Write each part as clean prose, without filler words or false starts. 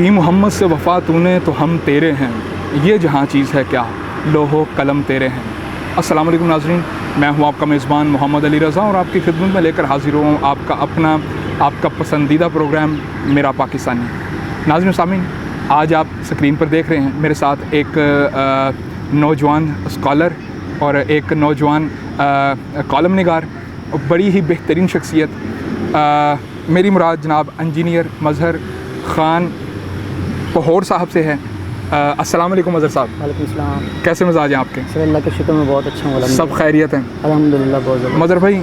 की मोहम्मद से वफ़ा तूने तो हम तेरे हैं, ये जहाँ चीज़ है क्या लोहो कलम तेरे हैं। अस्सलाम वालेकुम नाज़रीन, मैं हूँ आपका मेज़बान मोहम्मद अली रज़ा और आपकी खिदमत में लेकर हाज़िर हूँ आपका अपना आपका पसंदीदा प्रोग्राम मेरा पाकिस्तानी। नाज़रीन सामीन, आज आप स्क्रीन पर देख रहे हैं मेरे साथ एक नौजवान स्कॉलर और एक नौजवान कॉलम निगार, बड़ी ही बेहतरीन शख्सियत। मेरी मुराद जनाब इंजीनियर मज़हर ख़ान पहोर साहब से है। अस्सलाम वालेकुम मज़हर साहब। वालेकुम सलाम। कैसे मिजाज हैं आपके? सर अल्लाह के शुक्र में बहुत अच्छा हूँ। सब खैरियत हैं? अल्हम्दुलिल्लाह बहुत ज़्यादा। मज़हर भाई,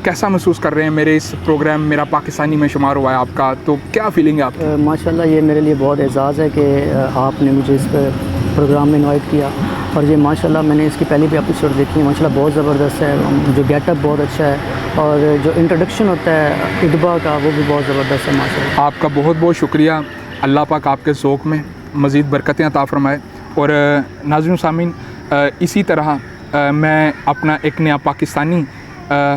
कैसा महसूस कर रहे हैं? मेरे इस प्रोग्राम मेरा पाकिस्तानी में शुमार हुआ है आपका, तो क्या फ़ीलिंग है आपकी? माशाल्लाह, ये मेरे लिए बहुत एज़ाज़ है कि आपने मुझे इस प्रोग्राम में इनवाइट किया और ये माशाल्लाह मैंने इसकी पहली भी एपिसोड देखी है। माशाल्लाह बहुत ज़बरदस्त है, जो गेटअप बहुत अच्छा है और जो इंट्रोडक्शन होता है इदबा का वो भी बहुत ज़बरदस्त है माशाल्लाह। आपका बहुत बहुत शुक्रिया। अल्लाह पाक आपके ज़ौक़ में मज़ीद बरकतें अता फ़रमाए। और नाज़रीन सामीन, इसी तरह मैं अपना एक नया पाकिस्तानी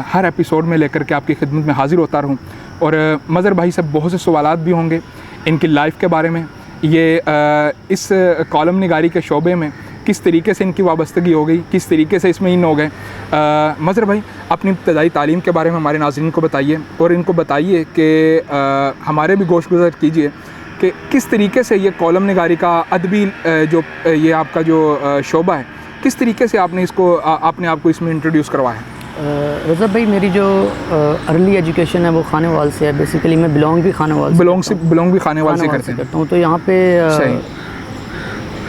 हर एपिसोड में लेकर के आपकी खिदमत में हाज़िर होता रहूँ। और मज़हर भाई से बहुत से सवालात भी होंगे इनकी लाइफ के बारे में, ये इस कॉलम निगारी के शोबे में किस तरीके से इनकी वाबस्तगी हो गई, किस तरीके से इसमें इन हो गए। मज़हर भाई, अपनी इब्तदाई तालीम के बारे में हमारे नाज़रीन को बताइए और इनको बताइए कि हमारे भी गोश गुज़र कीजिए कि किस तरीके से ये कॉलम निगारी का अदबी जो ये आपका जो शोबा है, किस तरीके से आपने इसको आपने आपको इसमें इंट्रोड्यूस करवाया है? रज़ा भाई, मेरी जो अर्ली एजुकेशन है वो खानेवाल से है। बेसिकली मैं बिलोंग भी खानेवाल से बिलोंग भी खानेवाल से करता हूँ। तो यहाँ पे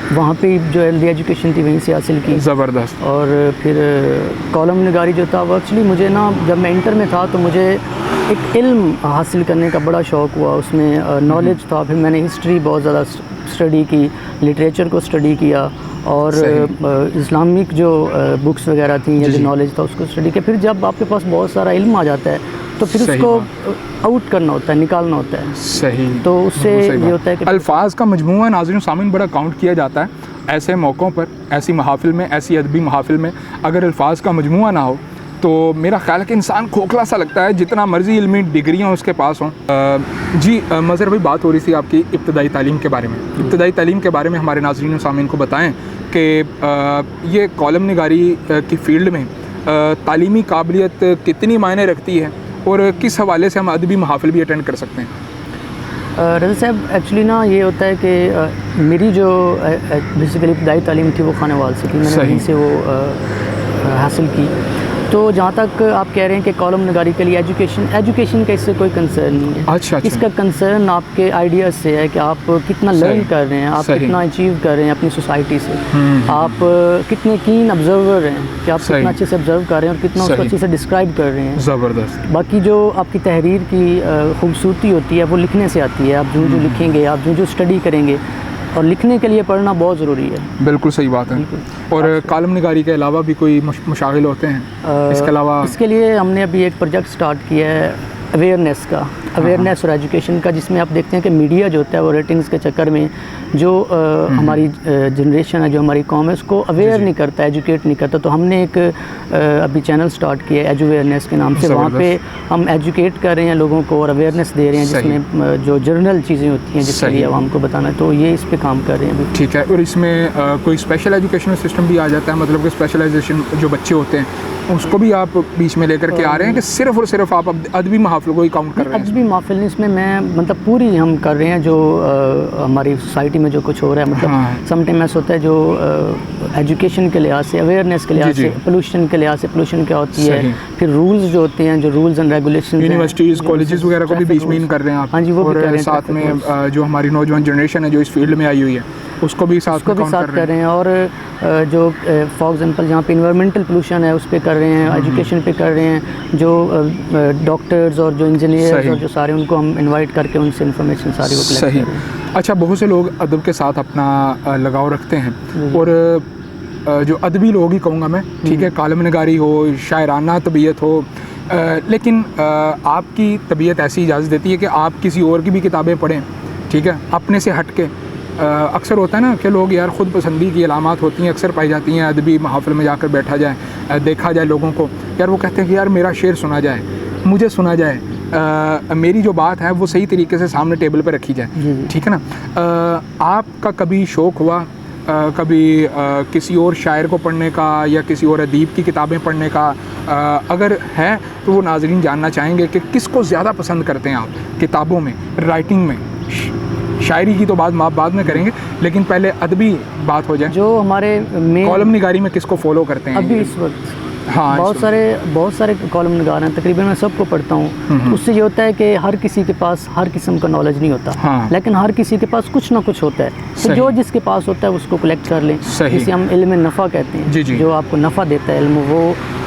वहाँ पे जो अर्ली एजुकेशन थी वहीं से हासिल की। ज़बरदस्त। और फिर कॉलम निगारी जो था वो एक्चुअली मुझे ना, जब मैं इंटर में था तो मुझे एक इल्म हासिल करने का बड़ा शौक़ हुआ, उसमें नॉलेज था। फिर मैंने हिस्ट्री बहुत ज़्यादा स्टडी की, लिटरेचर को स्टडी किया और इस्लामिक जो बुक्स वगैरह थी या जो नॉलेज था उसको स्टडी किया। फिर जब आपके पास बहुत सारा इल्म आ जाता है तो फिर उसको आउट करना होता है, निकालना होता है। सही। तो उससे ये होता है कि अल्फाज का मजमूआ नाज़रीन सामीन बड़ा काउंट किया जाता है। ऐसे मौक़ों पर, ऐसी महफ़िल में, ऐसी अदबी महफ़िल में अगर अल्फाज का मजमूआ ना हो तो मेरा ख़्याल है कि इंसान खोखला सा लगता है, जितना मर्ज़ी इल्मी डिग्रियाँ उसके पास हों। जी मज़हर भाई, बात हो रही थी आपकी इब्तदाई तालीम के बारे में। इब्तदाई तालीम के बारे में हमारे नाज़रीन सामीन को बताएँ कि ये कॉलम निगारी की फ़ील्ड में तालीमी काबिलियत कितनी मायने रखती है और किस हवाले से हम अदबी महफ़िल भी अटेंड कर सकते हैं? रज़ा साहब, एक्चुअली ना ये होता है कि मेरी जो बेसिकली इब्तदाई तालीम थी वो खानेवाल से थी। मैंने वहीं से वो हासिल की। तो जहाँ तक आप कह रहे हैं कि कॉलम निगारी के लिए एजुकेशन का इससे कोई कंसर्न नहीं है। अच्छा। इसका कंसर्न आपके आइडियाज़ से है कि आप कितना लर्न कर रहे हैं, आप कितना अचीव कर रहे हैं अपनी सोसाइटी से, आप कितने कीन ऑब्जर्वर हैं कि आप कितना अच्छे से ऑब्जर्व कर रहे हैं और कितना उसको अच्छे से डिस्क्राइब कर रहे हैं। ज़बरदस्त। बाकी जो आपकी तहरीर की खूबसूरती होती है वो लिखने से आती है। आप जो जो लिखेंगे, आप जो जो स्टडी करेंगे, और लिखने के लिए पढ़ना बहुत ज़रूरी है। बिल्कुल सही बात है। और कॉलम निगारी के अलावा भी कोई मशागिल होते हैं इसके अलावा? इसके लिए हमने अभी एक प्रोजेक्ट स्टार्ट किया है अवेयरनेस का, अवेयरनेस और एजुकेशन का, जिसमें आप देखते हैं कि मीडिया जो होता है वो रेटिंग्स के चक्कर में जो हमारी जनरेशन है, जो हमारी कौम है, उसको अवेयर नहीं करता, एजुकेट नहीं करता। तो हमने एक अभी चैनल स्टार्ट किया है एजू अवेयरनेस के नाम से। वहाँ पे हम एजुकेट कर रहे हैं लोगों को और अवेयरनेस दे रहे हैं, जिसमें जो जर्नल चीज़ें होती हैं जिसके लिए आवाम को बताना है। तो ये इस पर काम कर रहे हैं अभी। ठीक है। और इसमें कोई स्पेशल एजुकेशनल सिस्टम भी आ जाता है, मतलब कि स्पेशलाइजेशन जो बच्चे होते हैं उसको भी आप बीच में लेकर के आ रहे हैं कि सिर्फ और सिर्फ आप अदबी महफ़िल को ही काउंट कर रहे हैं? अदबी महफ़िल इसमें मैं मतलब पूरी हम कर रहे हैं जो हमारी सोसाइटी में जो कुछ हो रहा है। मतलब समटाइम ऐसा होता है जो एजुकेशन के लिहाज से, अवेयरनेस के लिहाज से, पोल्यूशन के लिहाज से, पोल्यूशन क्या होती है, फिर रूल्स जो होते हैं, जो rules and regulation, universities colleges वगैरह को भी बीच में इन कर रहे हैं आप? हाँ जी, वो भी कर रहे हैं। साथ में जो हमारी नौजवान जनरेशन है जो इस फील्ड में आई हुई है उसको भी साथ कर रहे हैं। और जो फॉर एग्जांपल जहाँ पे इन्वायरमेंटल पोल्यूशन है उस पर कर रहे हैं, एजुकेशन पे कर रहे हैं, जो डॉक्टर्स और जो इंजीनियर्स और जो सारे, उनको हम इनवाइट करके उनसे इंफॉर्मेशन सारी वो कलेक्ट कर रहे हैं। अच्छा, बहुत से लोग अदब के साथ अपना लगाव रखते हैं और जो अदबी लोग ही कहूँगा मैं, ठीक है, कॉलम निगारी हो, शायराना तबीयत हो, लेकिन आपकी तबीयत ऐसी इजाज़त देती है कि आप किसी और की भी किताबें पढ़ें, ठीक है, अपने से हट के। अक्सर होता है ना कि लोग यार ख़ुद पसंदी की अलामात होती हैं, अक्सर पाई जाती हैं अदबी महफ़िल में जाकर बैठा जाए, देखा जाए लोगों को, यार वो कहते हैं कि यार मेरा शेर सुना जाए, मुझे सुना जाए, मेरी जो बात है वो सही तरीके से सामने टेबल पे रखी जाए, जी, जी। ठीक है ना। आपका कभी शौक़ हुआ कभी किसी और शायर को पढ़ने का या किसी और अदीब की किताबें पढ़ने का? अगर है तो वो नाज़रीन जानना चाहेंगे कि किसको ज़्यादा पसंद करते हैं आप किताबों में, राइटिंग में? शायरी की तो बात आप बाद में करेंगे, लेकिन पहले अदबी बात हो जाए। जो हमारे मेन कॉलम निगारी में किसको फॉलो करते हैं अभी इस वक्त हाँ, बहुत सारे कॉलम निगार हैं, तकरीबन मैं सबको पढ़ता हूँ। उससे ये होता है कि हर किसी के पास हर किस्म का नॉलेज नहीं होता, हाँ। लेकिन हर किसी के पास कुछ ना कुछ होता है, तो जो जिसके पास होता है उसको कलेक्ट कर लें। जिसे हम इल्म नफ़ा कहते हैं, जी। जो आपको नफ़ा देता है इल्म, वो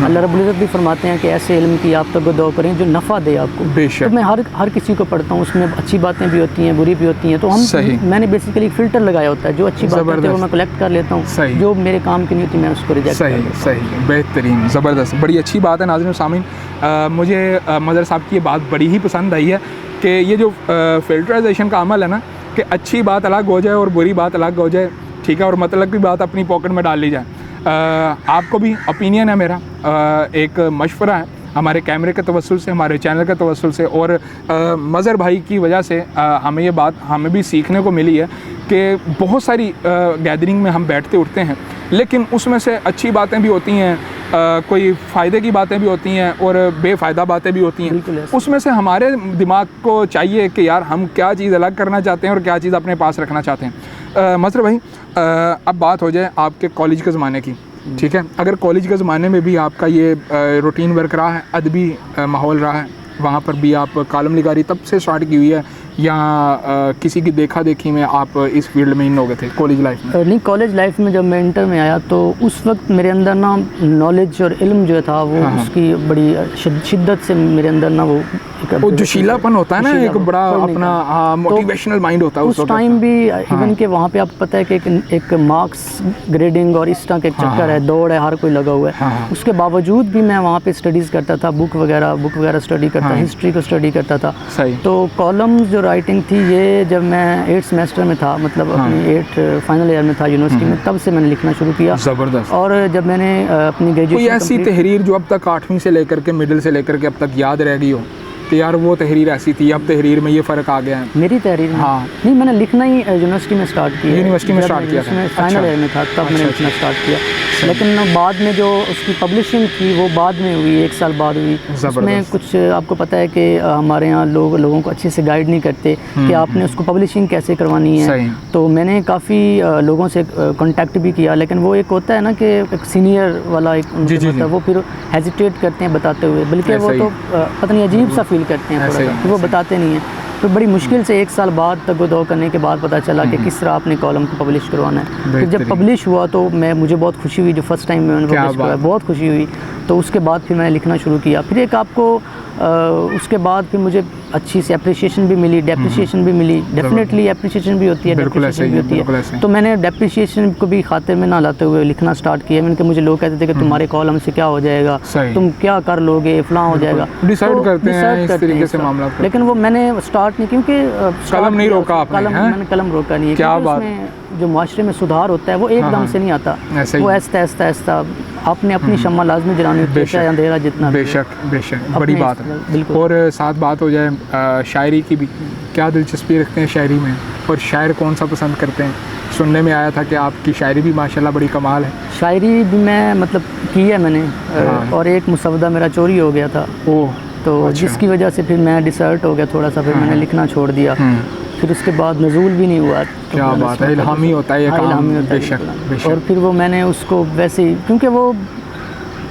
अल्लाह रब्बुल इज़्ज़त भी फरमाते हैं कि ऐसे इल्म की आप तगद्दो करें जो नफ़ा दे आपको। तो मैं हर किसी को पढ़ता हूँ, उसमें अच्छी बातें भी होती हैं, बुरी भी होती हैं, तो मैंने बेसिकली एक फ़िल्टर लगाया होता है, जो अच्छी बातें होती है वो मैं कलेक्ट कर लेता हूँ, जो मेरे काम की नहीं होती मैं उसको रिजेक्ट कर देता हूँ। सही, बेहतरीन, ज़बरदस्त, बड़ी अच्छी बात है। नाज़रीन सामीन, मुझे मज़हर साहब की ये बात बड़ी ही पसंद आई है कि ये जो फ़िल्टराइजेशन का अमल है ना, कि अच्छी बात अलग हो जाए और बुरी बात अलग हो जाए, ठीक है, और मतलब की बात अपनी पॉकेट में डाल ली जाए। आपको भी ओपिनियन है मेरा, एक मशवरा है हमारे कैमरे के तवस्सुल से, हमारे चैनल के तवस्सुल से, और मज़हर भाई की वजह से हमें ये बात हमें भी सीखने को मिली है कि बहुत सारी गैदरिंग में हम बैठते उठते हैं, लेकिन उसमें से अच्छी बातें भी होती हैं, कोई फ़ायदे की बातें भी होती हैं और बेफ़ायदा बातें भी होती हैं। उसमें से हमारे दिमाग को चाहिए कि यार हम क्या चीज़ अलग करना चाहते हैं और क्या चीज़ अपने पास रखना चाहते हैं। मज़हर भाई, अब बात हो जाए आपके कॉलेज के ज़माने की, ठीक है। अगर कॉलेज के ज़माने में भी आपका ये रूटीन वर्क रहा है, अदबी माहौल रहा है, वहाँ पर भी आप कॉलम निगारी तब से स्टार्ट की हुई है या किसी की देखा देखी में आप इस फील्ड में इन हो गए थे कॉलेज लाइफ में? नहीं, कॉलेज लाइफ में जब मैं इंटर में आया तो उस वक्त मेरे अंदर ना नॉलेज और इल्म जो था वो उसकी बड़ी शिद्दत से मेरे अंदर ना वो जोशीलापन होता है ना, एक बड़ा अपना मोटिवेशनल माइंड होता है उस टाइम भी। इवन के वहाँ पे आपको पता है कि एक मार्क्स ग्रेडिंग और इस तरह का एक चक्कर है, दौड़ है, हर कोई लगा हुआ है। उसके बावजूद भी मैं वहाँ पे स्टडीज़ करता था, बुक वगैरह स्टडी करता, हिस्ट्री को स्टडी करता था। तो कॉलम जो राइटिंग थी, ये जब मैं 8th सेमेस्टर में था, मतलब अपनी 8th फाइनल ईयर में था यूनिवर्सिटी में, तब से मैंने लिखना शुरू किया। ज़बरदस्त। और जब मैंने अपनी ग्रेजुएशन, कोई ऐसी तहरीर जो अब तक 8वीं से लेकर के मिडिल से लेकर के अब तक याद रह गई हो कि यार वो तहरीर ऐसी थी, अब तहरीर में ये फ़र्क आ गया है? मेरी तहरीर में नहीं, मैंने लिखना ही यूनिवर्सिटी में स्टार्ट किया। यूनिवर्सिटी में स्टार्ट किया था? फाइनल ईयर में था तब मैंने लिखना स्टार्ट किया, लेकिन बाद में जो उसकी पब्लिशिंग थी वो बाद में हुई, 1 साल बाद हुई। उसमें कुछ आपको पता है कि हमारे यहाँ लोगों को अच्छे से गाइड नहीं करते कि आपने उसको पब्लिशिंग कैसे करवानी है। तो मैंने काफ़ी लोगों से कांटेक्ट भी किया, लेकिन वो एक होता है ना कि एक सीनियर वाला एक होता है, वो फिर हेजिटेट करते हैं बताते हुए, बल्कि वो तो पता नहीं अजीब सा फील करते हैं थोड़ा सा, वो बताते नहीं हैं। तो बड़ी मुश्किल से 1 साल बाद तक दो करने के बाद पता चला कि किस तरह आपने कॉलम को पब्लिश करवाना है। फिर जब पब्लिश हुआ तो मुझे बहुत खुशी हुई, जो फर्स्ट टाइम मैंने पब्लिश किया बहुत खुशी हुई। तो उसके बाद फिर मैंने लिखना शुरू किया। फिर एक आपको उसके बाद फिर मुझे अच्छी सी अप्रिसिएशन भी मिली, डेप्रिसिएशन भी मिली। डेफिनेटली अप्रिसिएशन भी होती है, डेप्रिसिएशन भी होती है। तो मैंने डेप्रिसिएशन को भी खातिर में ना लाते हुए लिखना स्टार्ट किया। मैंने कहा, मुझे लोग कहते थे कि तुम्हारे कॉलम से क्या हो जाएगा, तुम क्या कर लोगे, फलां हो जाएगा, डिसाइड करते हैं इस तरीके से मामला। लेकिन वो मैंने स्टार्ट नहीं, क्योंकि कलम नहीं रोका आपने? मैंने कलम रोका नहीं है। क्या बात। जो माशरे में सुधार होता है वो एकदम से नहीं आता, वो ऐसा आपने अपनी शम्मा लाजमी जलानी होती है, चाहे अंधेरा जितना। बेशक, बड़ी बात है। और साथ बात हो जाए शायरी की भी, क्या दिलचस्पी रखते हैं शायरी में, और शायर कौन सा पसंद करते हैं? सुनने में आया था कि आपकी शायरी भी माशाल्लाह बड़ी कमाल है। शायरी भी मैं मतलब की है मैंने, और एक मुसवदा मेरा चोरी हो गया था, तो जिसकी वजह से फिर मैं डिसर्ट हो गया थोड़ा सा, फिर मैंने लिखना छोड़ दिया। फिर उसके बाद नज़ूल भी नहीं हुआ। क्या बात है, इल्हामी होता है ये काम। बेशक। और फिर वो मैंने उसको वैसे ही, क्योंकि वो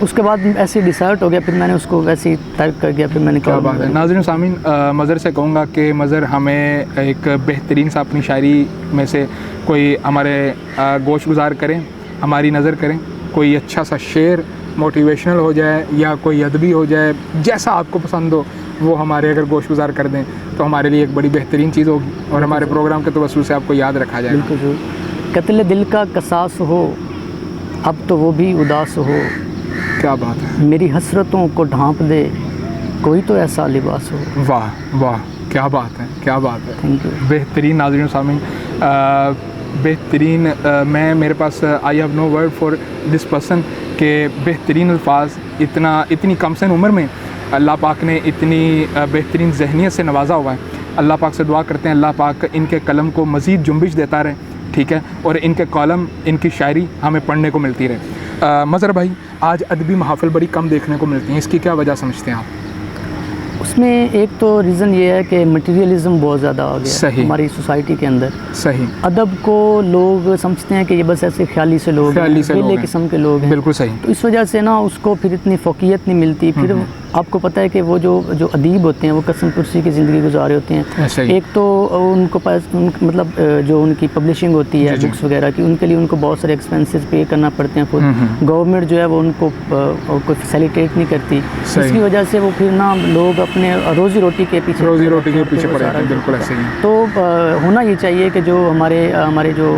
उसके बाद ऐसे डिसर्ट हो गया, फिर मैंने उसको वैसे ही तर्क कर दिया। फिर मैंने क्या बात है। नाज़रीन सामीन, मज़हर से कहूँगा कि मज़हर हमें एक बेहतरीन सा अपनी शायरी में से कोई हमारे गोश गुजार करें, हमारी नज़र करें, कोई अच्छा सा शेर मोटिवेशनल हो जाए या कोई अदबी हो जाए, जैसा आपको पसंद हो वो हमारे अगर गोश गुजार कर दें तो हमारे लिए एक बड़ी बेहतरीन चीज़ होगी, और हमारे प्रोग्राम के तवस्सुल से आपको याद रखा जाएगा। बिल्कुल। कत्ल दिल का कसास हो, अब तो वो भी उदास हो। क्या बात है। मेरी हसरतों को ढांप दे कोई तो ऐसा लिबास हो। वाह वाह, क्या बात है, क्या बात है। Thank you. बेहतरीन। नाज़रीन सामीन, बेहतरीन। मैं मेरे पास I have no word for this person के बेहतरीन अल्फाज इतनी कम से उम्र में अल्लाह पाक ने इतनी बेहतरीन ज़हनियत से नवाजा हुआ है। अल्लाह पाक से दुआ करते हैं अल्लाह पाक इनके कलम को मज़ीद जुम्बिश देता रहे, ठीक है, और इनके कॉलम, इनकी शायरी हमें पढ़ने को मिलती रहे। मज़हर भाई, आज अदबी महफ़िल बड़ी कम देखने को मिलती हैं, इसकी क्या वजह समझते हैं आप? उसमें एक तो रीज़न ये है कि मटेरियलिज्म बहुत ज़्यादा आ गया सही। हमारी सोसाइटी के अंदर। सही। अदब को लोग समझते हैं कि ये बस ऐसे ख्याली से लोग हैं, बेले किस्म के लोग हैं। बिल्कुल सही। तो इस वजह से ना उसको फिर इतनी फ़ोकियत नहीं मिलती। फिर आपको पता है कि वो जो अदीब होते हैं वो कसम कुर्सी की ज़िंदगी गुजार होते हैं। एक तो उनको पास मतलब जो उनकी पब्लिशिंग होती है बुक्स वगैरह की, उनके लिए उनको बहुत सारे एक्सपेंसेस पे करना पड़ते हैं। खुद गवर्नमेंट जो है वो उनको कोई फैसिलिटेट नहीं करती, इसकी वजह से वो फिर ना लोग अपने रोज़ी रोटी के पीछे पड़े हैं। बिल्कुल ऐसे ही। तो होना ये चाहिए कि जो हमारे जो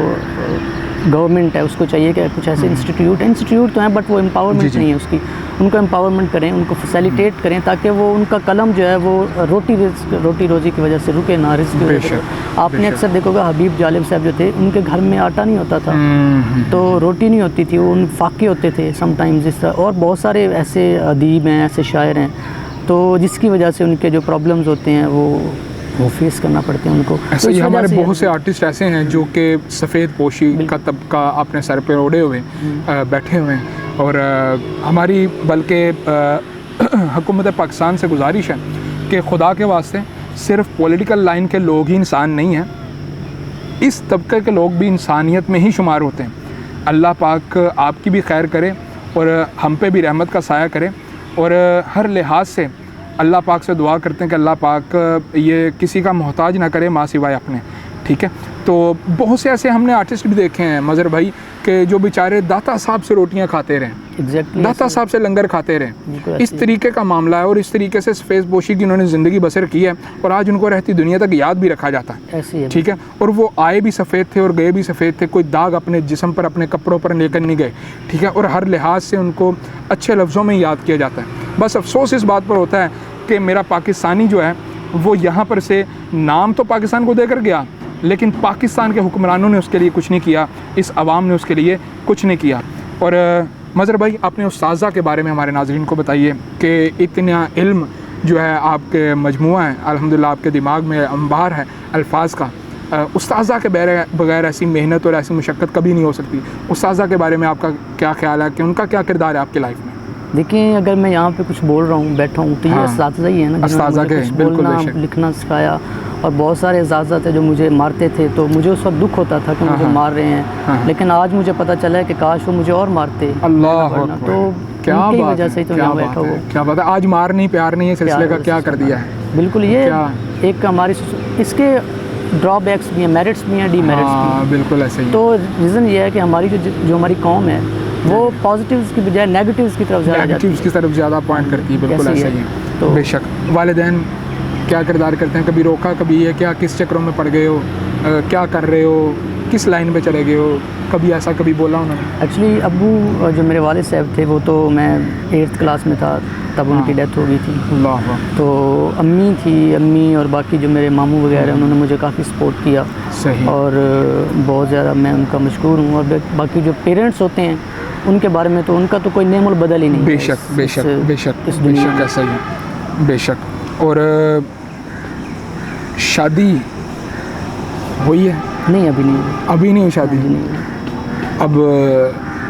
गवर्नमेंट है उसको चाहिए कि कुछ ऐसे इंस्टीट्यूट तो हैं, बट वो एम्पावरमेंट नहीं है उसकी। उनको एम्पावरमेंट करें, उनको फैसिलिटेट करें, ताकि वो उनका कलम जो है वो रोटी रोज़ी की वजह से रुके ना, रिस्क की वजह से। आपने अक्सर देखोगा हबीब जालिब साहब जो थे, उनके घर में आटा नहीं होता था, तो रोटी नहीं होती थी, वो उन फाके होते थे समटाइम्स इस तरह। और बहुत सारे ऐसे अदीब हैं, ऐसे शायर हैं, तो जिसकी वजह से उनके जो प्रॉब्लम्स होते हैं वो फेस करना पड़ते हैं उनको। ऐसे ही हमारे बहुत से आर्टिस्ट ऐसे हैं जो कि सफ़ेद पोशी का तबका अपने सर पे ओढ़े हुए बैठे हुए हैं। और हमारी बल्कि हुकूमत पाकिस्तान से गुजारिश है कि खुदा के वास्ते सिर्फ पॉलिटिकल लाइन के लोग ही इंसान नहीं हैं, इस तबके के लोग भी इंसानियत में ही शुमार होते हैं। अल्लाह पाक आपकी भी खैर करे और हम पे भी रहमत का साया करे। और हर लिहाज से अल्लाह पाक से दुआ करते हैं कि अल्लाह पाक ये किसी का मोहताज ना करे माँ सिवाय अपने, ठीक है। तो बहुत से ऐसे हमने आर्टिस्ट भी देखे हैं मज़हर भाई कि जो बेचारे दाता साहब से रोटियां खाते रहें, दाता साहब से लंगर खाते रहें। इस तरीके का मामला है और इस तरीके से सफ़ेद पोशी की उन्होंने ज़िंदगी बसर की है और आज उनको रहती दुनिया तक याद भी रखा जाता है, ठीक है। और वो आए भी सफ़ेद थे और गए भी सफ़ेद थे, कोई दाग अपने जिस्म पर, अपने कपड़ों पर लेकर नहीं गए, ठीक है। और हर लिहाज से उनको अच्छे लफ्ज़ों में याद किया जाता है। बस अफसोस इस बात पर होता है कि मेरा पाकिस्तानी जो है वो यहाँ पर से नाम तो पाकिस्तान को देकर गया, लेकिन पाकिस्तान के हुक्मरानों ने उसके लिए कुछ नहीं किया, इस अवाम ने उसके लिए कुछ नहीं किया। और मज़हर भाई, अपने उस्ताज़ा के बारे में हमारे नाज़रीन को बताइए कि इतना इल्म जो है आपके मजमुआ है, अल्हम्दुलिल्लाह आपके दिमाग में अंबार है अल्फाज का, उस्ताज़ा के बगैर ऐसी मेहनत और ऐसी मुशक्क़त कभी नहीं हो सकती। उस्ताज़ा के बारे में आपका क्या ख्याल है कि उनका क्या किरदार है आपकी लाइफ में? देखिए, अगर मैं यहाँ पे कुछ बोल रहा हूँ, बैठा हूँ, तो ये उस्ताज़ा ही है ना, उस्ताज़ा के बोलना लिखना सिखाया। और बहुत सारे उस्ताज़ा थे जो मुझे मारते थे, तो मुझे उस वक्त दुख होता था कि मुझे मार रहे हैं, लेकिन आज मुझे पता चला है कि काश वो मुझे और मारते। अल्लाह, तो क्या वजह से तो यहाँ बैठा हुआ। क्या बात है, आज मार नहीं प्यार नहीं है सिलसिले का क्या कर दिया है। बिल्कुल, ये एक हमारी इसके ड्रॉबैक्स भी हैं, मेरिट्स भी हैं, डीमेरिट्स भी हैं। बिल्कुल ऐसे ही। तो रीज़न ये है कि हमारी जो हमारी कौम है वो पॉजिटिव्स की बजाय नेगेटिव्स की तरफ ज़्यादा पॉइंट करती है। बिल्कुल ऐसा ही है। तो बेशक वालिदैन क्या किरदार करते हैं, कभी रोका, कभी ये क्या, किस चक्रों में पड़ गए हो, क्या कर रहे हो, किस लाइन पे चले गए हो, कभी ऐसा कभी बोला उन्होंने? एक्चुअली अब्बू जो मेरे वालिद साहब थे वो तो मैं 8th क्लास में था तब उनकी डेथ हो गई थी। तो अम्मी और बाकी जो मेरे मामू वगैरह उन्होंने मुझे काफ़ी सपोर्ट किया। सही। और बहुत ज़्यादा मैं उनका मशकूर हूँ। और बाकी जो पेरेंट्स होते हैं उनके बारे में तो उनका तो कोई नेमुल बदल ही नहीं। बेशक ऐसा ही है, बेशक। और शादी हुई है? नहीं, अभी नहीं हुई शादी। अब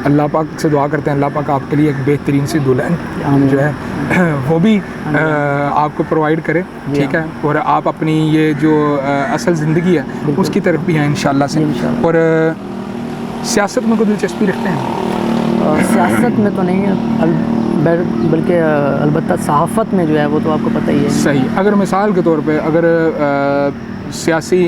अल्लाह पाक से दुआ करते हैं अल्लाह पाक आपके लिए एक बेहतरीन सी दुल्हन जो है वो भी आपको प्रोवाइड करे, ठीक है। और आप अपनी ये जो असल ज़िंदगी है उसकी तरफ भी हैं इंशाल्लाह से। और सियासत में कोई दिलचस्पी रखते हैं? सियासत में तो नहीं है, बल्कि अलबत्ता सहाफ़त में जो है वो तो आपको पता ही है। सही। अगर मिसाल के तौर पे अगर सियासी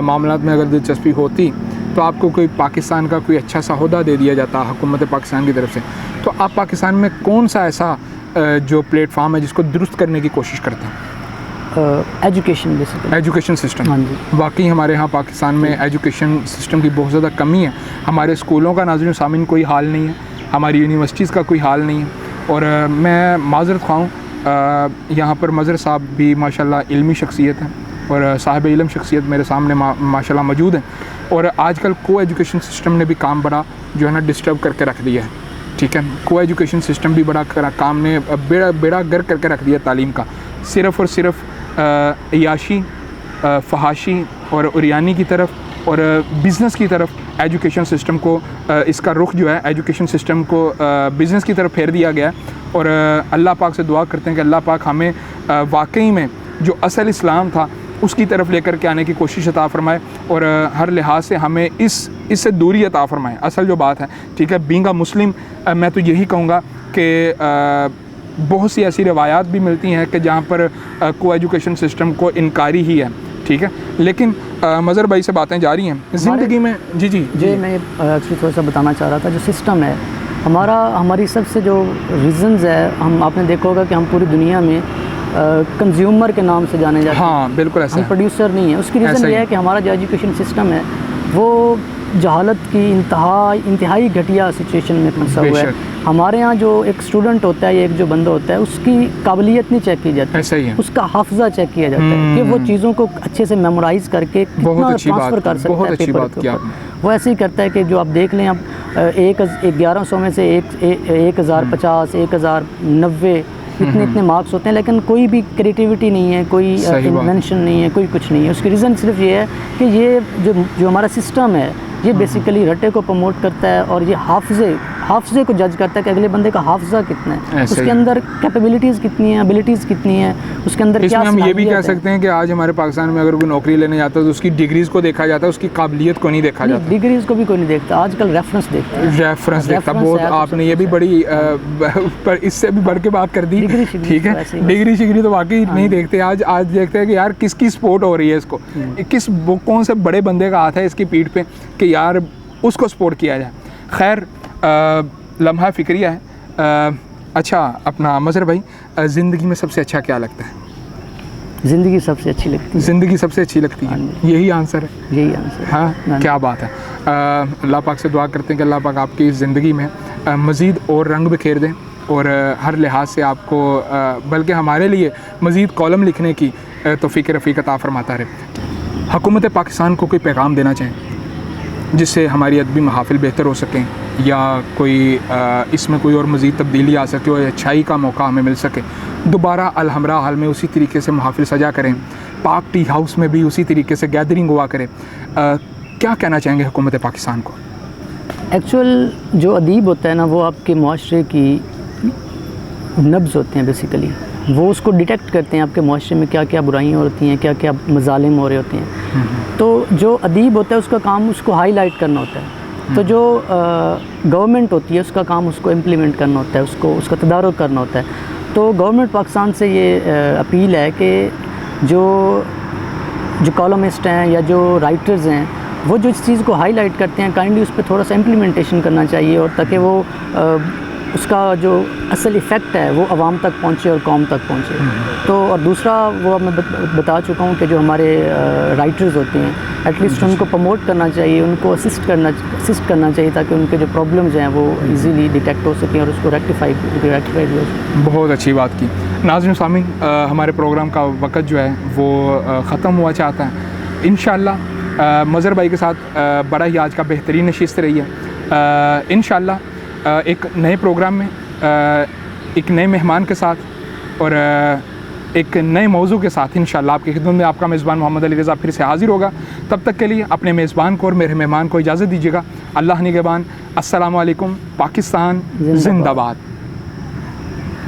मामलात में अगर दिलचस्पी होती तो आपको कोई पाकिस्तान का कोई अच्छा सा ओहदा दे दिया जाता हुकूमत पाकिस्तान की तरफ से, तो आप पाकिस्तान में कौन सा ऐसा जो प्लेटफार्म है जिसको दुरुस्त करने की कोशिश करते हैं? Education system. हाँ जी। वाकई हमारे यहाँ पाकिस्तान में एजुकेशन सिस्टम की बहुत ज़्यादा कमी है। हमारे स्कूलों का नाज़रीन सामीन कोई हाल नहीं है, हमारी यूनिवर्सिटीज़ का कोई हाल नहीं है। और मैं माज़रत ख़्वाह, यहाँ पर मज़हर साहब भी माशाल्लाह इल्मी शख्सियत हैं और साहिब इल्म शख्सियत मेरे सामने माशाल्लाह मौजूद हैं। और आजकल को एजुकेशन सिस्टम ने भी काम बड़ा जो है ना डिस्टर्ब करके रख दिया है। ठीक है। को एजुकेशन सिस्टम भी बड़ा काम ने बेड़ा गर करके रख दिया तालीम का, सिर्फ़ और सिर्फ अयाशी, फहाशी और उरियानी की तरफ और बिज़नेस की तरफ एजुकेशन सिस्टम को इसका रुख जो है एजुकेशन सिस्टम को बिज़नेस की तरफ फेर दिया गया। और अल्लाह पाक से दुआ करते हैं कि अल्लाह पाक हमें वाकई में जो असल इस्लाम था उसकी तरफ लेकर के आने की कोशिश अता फ़रमाए और हर लिहाज से हमें इससे दूरी अता फ़रमाए। असल जो बात है, ठीक है, बीइंग अ मुस्लिम मैं तो यही कहूँगा कि बहुत सी ऐसी रवायात भी मिलती हैं कि जहाँ पर को एजुकेशन सिस्टम को इनकारी ही है, ठीक है। लेकिन मज़हर भाई से बातें जारी हैं ज़िंदगी में। जी जी जी, मैं एक्चुअली थोड़ा सा बताना चाह रहा था, जो सिस्टम है हमारी सबसे जो रीज़न्स है, आपने देखा होगा कि हम पूरी दुनिया में कंज्यूमर के नाम से जाने जाते हैं। हाँ बिल्कुल ऐसा, हम प्रोड्यूसर नहीं है। उसकी रीज़न ये है कि हमारा जो एजुकेशन सिस्टम है वो जहालत की इंतहाई घटिया सिचुएशन में फंसा हुआ है। हमारे यहाँ जो एक स्टूडेंट होता है या एक जो बंदा होता है उसकी काबिलियत नहीं चेक की जाती, ऐसा ही है। उसका हाफजा चेक किया जाता है कि वो चीज़ों को अच्छे से मेमोराइज़ करके कितना ट्रांसफ़र कर सकता है पेपर के ऊपर। वो ऐसे ही करता है कि जो आप देख लें, अब 1100 में से 1050, 1090 इतने मार्क्स होते हैं, लेकिन कोई भी क्रिएटिविटी नहीं है, कोई इन्वेंशन नहीं है, कोई कुछ नहीं है। उसकी रीज़न सिर्फ ये है कि ये जो हमारा सिस्टम है ये बेसिकली रटे को प्रमोट करता है और ये हाफजे को जज करता है कि अगले बंदे का हाफजा कितना है, उसके अंदर कैपेबिलिटीज़ कितनी है, एबिलिटीज़ कितनी है, उसके अंदर क्या। हम ये भी कह सकते हैं कि आज हमारे पाकिस्तान में अगर कोई नौकरी लेने जाता है तो उसकी डिग्रीज़ को देखा जाता है, उसकी काबिलियत को नहीं देखा जाता। डिग्रीज़ को भी कोई नहीं देखता, आजकल रेफरेंस देखते हैं। रेफरेंस देखता बहुत, आपने ये भी बड़ी पर इससे भी बढ़ के बात कर दी, ठीक है। डिग्री शिग्री तो वाकई नहीं देखते, आज देखते हैं कि यार किसकी सपोर्ट हो रही है, इसको कौन से बड़े बंदे का हाथ है इसकी पीठ पे कि यार उसको सपोर्ट किया जाए। खैर लम्हा फ़िक्रिया है। अच्छा अपना मज़हर भाई, ज़िंदगी में सबसे अच्छा क्या लगता है? ज़िंदगी सबसे अच्छी लगती है। ज़िंदगी सबसे अच्छी लगती है, यही आंसर है? यही आंसर है। हाँ, क्या बात है। अल्लाह पाक से दुआ करते हैं कि अल्लाह पाक आपकी ज़िंदगी में मज़ीद और रंग बिखेर दें और हर लिहाज से आपको बल्कि हमारे लिए मज़ीद कॉलम लिखने की तौफ़ीक़ रफ़ीक़ अता फ़रमाता रहे। हुकूमत पाकिस्तान को कोई पैगाम देना चाहें जिससे हमारी अदबी महाफ़िल बेहतर हो सकें या कोई इसमें कोई और मज़ीद तब्दीली आ सके और अच्छाई का मौका हमें मिल सके, दोबारा अलहमरा हाल में उसी तरीके से महाफ़िल सजा करें, पाक टी हाउस में भी उसी तरीके से गैदरिंग हुआ करें, क्या कहना चाहेंगे हुकूमत पाकिस्तान को? एक्चुअल जो अदीब होता है ना, वो आपके मुआशरे की नब्ज़ होते हैं बेसिकली। वो उसको डिटेक्ट करते हैं आपके मुआशरे में क्या क्या बुराइयाँ होती हैं, क्या क्या मज़ालिम हो रहे होते हैं। तो जो अदीब होता है उसका काम उसको हाईलाइट करना होता है। तो जो गवर्नमेंट होती है उसका काम उसको इम्प्लीमेंट करना होता है, उसका तदारुक करना होता है। तो गवर्नमेंट पाकिस्तान से ये अपील है कि जो कॉलमिस्ट हैं या जो राइटर्स हैं वो जो इस चीज़ को हाईलाइट करते हैं काइंडली उस पर थोड़ा सा इम्प्लीमेंटेशन करना चाहिए और ताकि वो उसका जो असल इफ़ेक्ट है वो आवाम तक पहुँचे और कौम तक पहुँचे। तो और दूसरा वो मैं बता चुका हूँ कि जो हमारे राइटर्स होते हैं एटलीस्ट उनको प्रमोट करना चाहिए, उनको असिस्ट करना चाहिए ताकि उनके जो प्रॉब्लम्स हैं वो इजीली डिटेक्ट हो सकें और उसको रेक्टिफाइड हो सके। बहुत अच्छी बात की। नाज़रीन सामीन, हमारे प्रोग्राम का वक्त जो है वो ख़त्म हुआ चाहता है। इंशाअल्लाह मज़हर भाई के साथ बड़ा ही आज का बेहतरीन नशिस्त रही है। इंशाअल्लाह एक नए प्रोग्राम में एक नए मेहमान के साथ और एक नए मौजू के साथ इंशाअल्लाह आपकी खिदमत में आपका मेज़बान मोहम्मद अली रज़ा फिर से हाज़िर होगा। तब तक के लिए अपने मेज़बान को और मेरे मेहमान को इजाज़त दीजिएगा। अल्लाह निगहबान। अस्सलामु अलैकुम। पाकिस्तान जिंदाबाद।